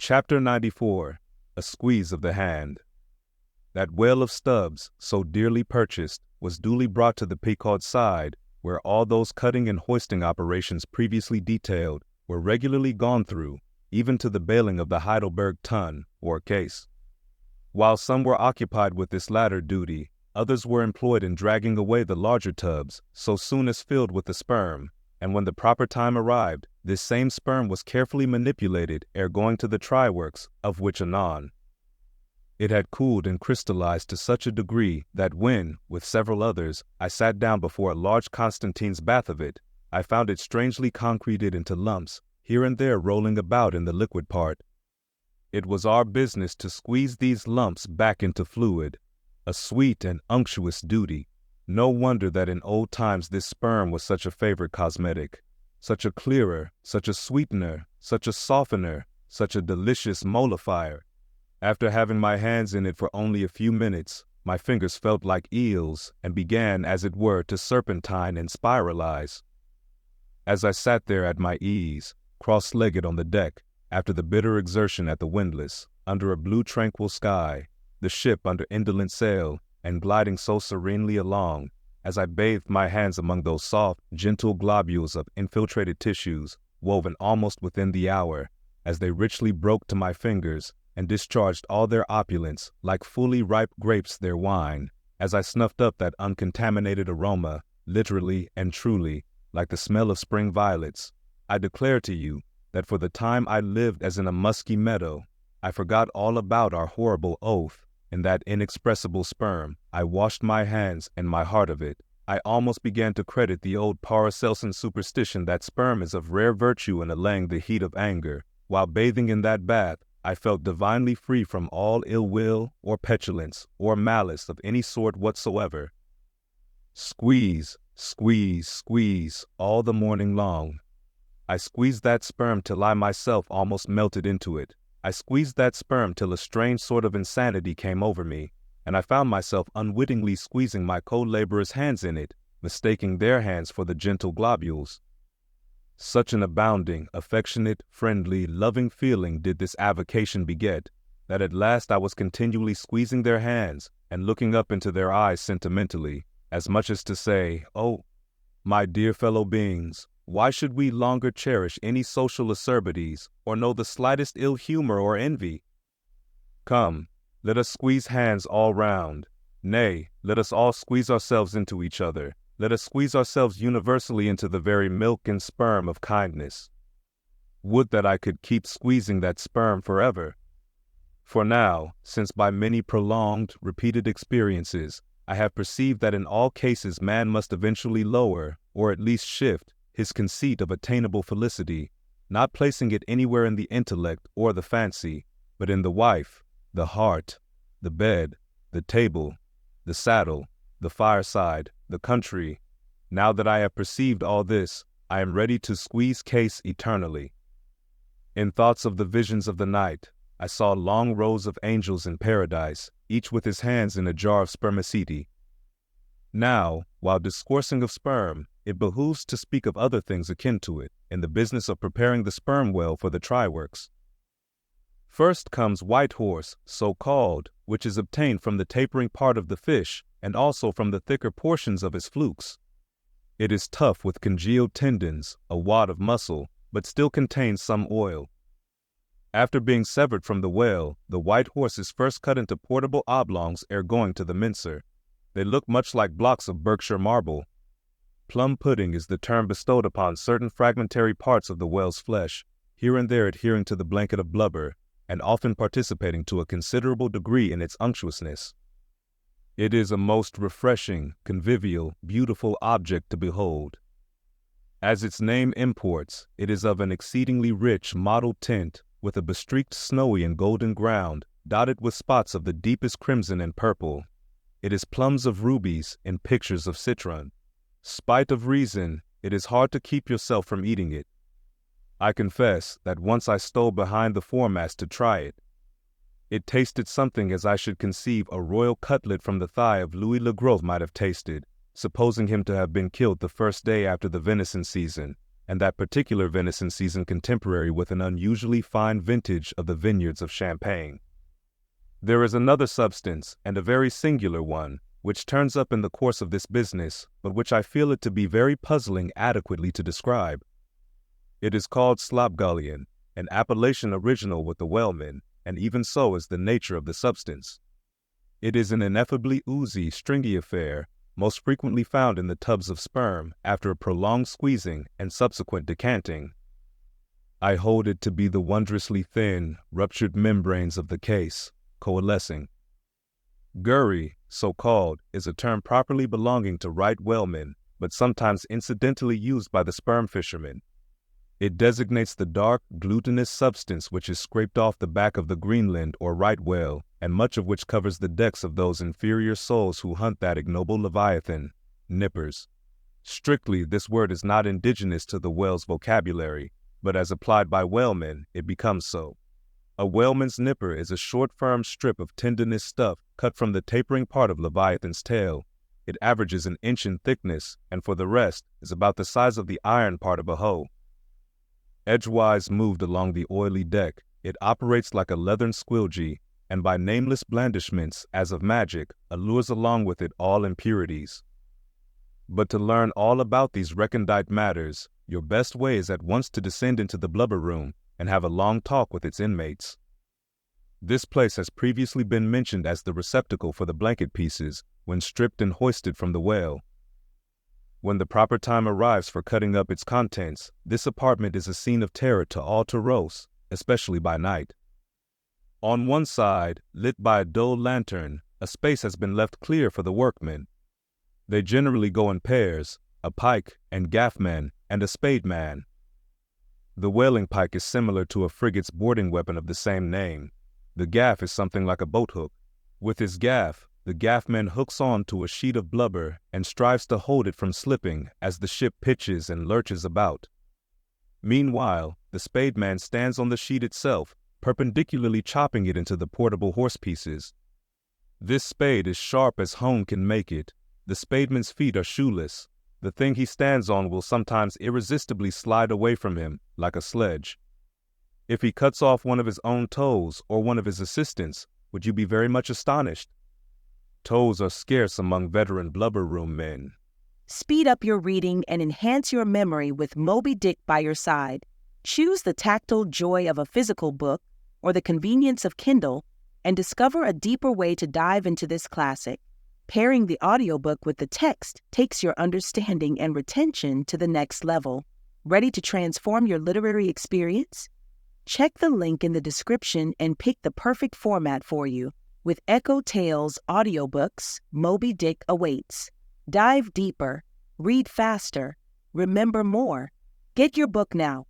Chapter 94. A Squeeze of the Hand. That whale of Stubbs, so dearly purchased, was duly brought to the Pequod side, where all those cutting and hoisting operations previously detailed were regularly gone through, even to the bailing of the Heidelberg tun, or case. While some were occupied with this latter duty, others were employed in dragging away the larger tubs so soon as filled with the sperm, and when the proper time arrived, this same sperm was carefully manipulated ere going to the try-works, of which anon. It had cooled and crystallized to such a degree that when, with several others, I sat down before a large Constantine's bath of it, I found it strangely concreted into lumps, here and there rolling about in the liquid part. It was our business to squeeze these lumps back into fluid, a sweet and unctuous duty. No wonder that in old times this sperm was such a favorite cosmetic, such a clearer, such a sweetener, such a softener, such a delicious mollifier. After having my hands in it for only a few minutes, my fingers felt like eels and began, as it were, to serpentine and spiralize. As I sat there at my ease, cross-legged on the deck, after the bitter exertion at the windlass, under a blue tranquil sky, the ship under indolent sail, and gliding so serenely along, as I bathed my hands among those soft, gentle globules of infiltrated tissues, woven almost within the hour, as they richly broke to my fingers, and discharged all their opulence, like fully ripe grapes their wine, as I snuffed up that uncontaminated aroma, literally and truly, like the smell of spring violets, I declare to you that for the time I lived as in a musky meadow. I forgot all about our horrible oath. In that inexpressible sperm, I washed my hands and my heart of it. I almost began to credit the old Paracelsan superstition that sperm is of rare virtue in allaying the heat of anger. While bathing in that bath, I felt divinely free from all ill will or petulance or malice of any sort whatsoever. Squeeze, squeeze, squeeze, all the morning long. I squeezed that sperm till I myself almost melted into it. I squeezed that sperm till a strange sort of insanity came over me, and I found myself unwittingly squeezing my co-laborers' hands in it, mistaking their hands for the gentle globules. Such an abounding, affectionate, friendly, loving feeling did this avocation beget, that at last I was continually squeezing their hands and looking up into their eyes sentimentally, as much as to say, "Oh, my dear fellow beings, why should we longer cherish any social acerbities or know the slightest ill humor or envy? Come, let us squeeze hands all round. Nay, let us all squeeze ourselves into each other. Let us squeeze ourselves universally into the very milk and sperm of kindness. Would that I could keep squeezing that sperm forever. For now, since by many prolonged, repeated experiences, I have perceived that in all cases man must eventually lower, or at least shift, his conceit of attainable felicity, not placing it anywhere in the intellect or the fancy, but in the wife, the heart, the bed, the table, the saddle, the fireside, the country. Now that I have perceived all this, I am ready to squeeze case eternally. In thoughts of the visions of the night, I saw long rows of angels in paradise, each with his hands in a jar of spermaceti. Now, while discoursing of sperm, it behooves to speak of other things akin to it, in the business of preparing the sperm whale for the try-works. First comes white horse, so called, which is obtained from the tapering part of the fish, and also from the thicker portions of his flukes. It is tough with congealed tendons, a wad of muscle, but still contains some oil. After being severed from the whale, the white horse is first cut into portable oblongs ere going to the mincer. They look much like blocks of Berkshire marble. Plum pudding is the term bestowed upon certain fragmentary parts of the whale's flesh, here and there adhering to the blanket of blubber, and often participating to a considerable degree in its unctuousness. It is a most refreshing, convivial, beautiful object to behold. As its name imports, it is of an exceedingly rich mottled tint, with a bestreaked snowy and golden ground, dotted with spots of the deepest crimson and purple. It is plums of rubies in pictures of citron. Spite of reason, it is hard to keep yourself from eating it. I confess that once I stole behind the foremast to try it. It tasted something as I should conceive a royal cutlet from the thigh of Louis le Gros might have tasted, supposing him to have been killed the first day after the venison season, and that particular venison season contemporary with an unusually fine vintage of the vineyards of Champagne. There is another substance, and a very singular one, which turns up in the course of this business, but which I feel it to be very puzzling adequately to describe. It is called slopgullion, an appellation original with the whalemen, and even so is the nature of the substance. It is an ineffably oozy, stringy affair, most frequently found in the tubs of sperm after a prolonged squeezing and subsequent decanting. I hold it to be the wondrously thin, ruptured membranes of the case, coalescing. Gurry, so called, is a term properly belonging to right whalemen, but sometimes incidentally used by the sperm fishermen. It designates the dark, glutinous substance which is scraped off the back of the Greenland or right whale, and much of which covers the decks of those inferior souls who hunt that ignoble leviathan, nippers. Strictly, this word is not indigenous to the whale's vocabulary, but as applied by whalemen, it becomes so. A whaleman's nipper is a short, firm strip of tendinous stuff cut from the tapering part of leviathan's tail. It averages an inch in thickness, and for the rest, is about the size of the iron part of a hoe. Edgewise moved along the oily deck, it operates like a leathern squilgee, and by nameless blandishments, as of magic, allures along with it all impurities. But to learn all about these recondite matters, your best way is at once to descend into the blubber room and have a long talk with its inmates. This place has previously been mentioned as the receptacle for the blanket pieces when stripped and hoisted from the whale. When the proper time arrives for cutting up its contents, this apartment is a scene of terror to all Taros, especially by night. On one side, lit by a dull lantern, a space has been left clear for the workmen. They generally go in pairs, a pike and gaffman and a spademan. The whaling pike is similar to a frigate's boarding weapon of the same name. The gaff is something like a boathook. With his gaff, the gaffman hooks on to a sheet of blubber and strives to hold it from slipping as the ship pitches and lurches about. Meanwhile, the spademan stands on the sheet itself, perpendicularly chopping it into the portable horse pieces. This spade is sharp as hone can make it. The spademan's feet are shoeless. The thing he stands on will sometimes irresistibly slide away from him like a sledge. If he cuts off one of his own toes or one of his assistants, would you be very much astonished? Toes are scarce among veteran blubber room men. Speed up your reading and enhance your memory with Moby Dick by your side. Choose the tactile joy of a physical book or the convenience of Kindle and discover a deeper way to dive into this classic. Pairing the audiobook with the text takes your understanding and retention to the next level. Ready to transform your literary experience? Check the link in the description and pick the perfect format for you. With EchoTales Audiobooks, Moby Dick awaits. Dive deeper, read faster, remember more. Get your book now.